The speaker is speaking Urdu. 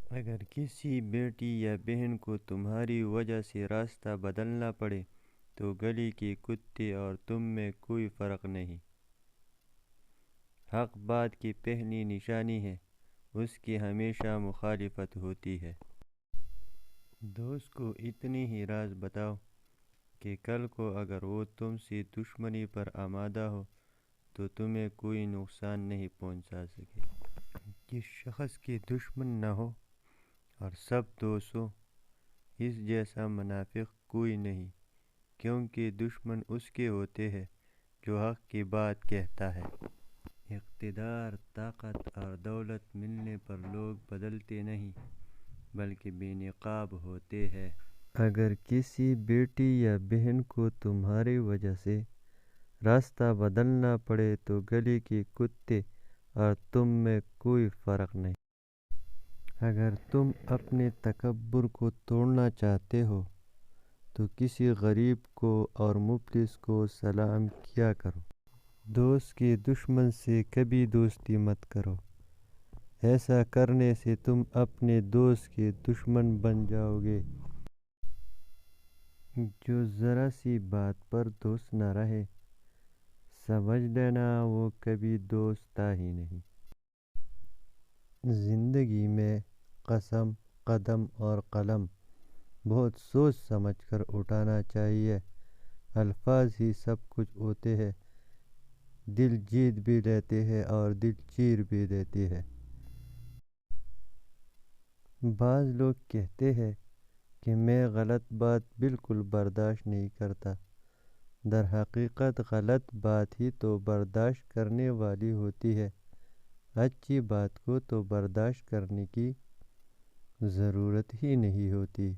اگر کسی بیٹی یا بہن کو تمہاری وجہ سے راستہ بدلنا پڑے تو گلی کے کتے اور تم میں کوئی فرق نہیں۔ حق بات کی پہلی نشانی ہے، اس کی ہمیشہ مخالفت ہوتی ہے۔ دوست کو اتنی ہی راز بتاؤ کہ کل کو اگر وہ تم سے دشمنی پر آمادہ ہو تو تمہیں کوئی نقصان نہیں پہنچا سکے۔ جس شخص کے دشمن نہ ہو اور سب دوست ہو، اس جیسا منافق کوئی نہیں، کیونکہ دشمن اس کے ہوتے ہیں جو حق کی بات کہتا ہے۔ اقتدار، طاقت اور دولت ملنے پر لوگ بدلتے نہیں بلکہ بے نقاب ہوتے ہیں۔ اگر کسی بیٹی یا بہن کو تمہاری وجہ سے راستہ بدلنا پڑے تو گلی کے کتے اور تم میں کوئی فرق نہیں۔ اگر تم اپنے تکبر کو توڑنا چاہتے ہو تو کسی غریب کو اور مفلس کو سلام کیا کرو۔ دوست کے دشمن سے کبھی دوستی مت کرو، ایسا کرنے سے تم اپنے دوست کے دشمن بن جاؤ گے۔ جو ذرا سی بات پر دوست نہ رہے، سمجھ لینا وہ کبھی دوست تھا ہی نہیں۔ زندگی میں قسم، قدم اور قلم بہت سوچ سمجھ کر اٹھانا چاہیے۔ الفاظ ہی سب کچھ ہوتے ہیں، دل جیت بھی لیتے ہیں اور دل چیر بھی دیتے ہیں۔ بعض لوگ کہتے ہیں کہ میں غلط بات بالکل برداشت نہیں کرتا، در حقیقت غلط بات ہی تو برداشت کرنے والی ہوتی ہے، اچھی بات کو تو برداشت کرنے کی ضرورت ہی نہیں ہوتی۔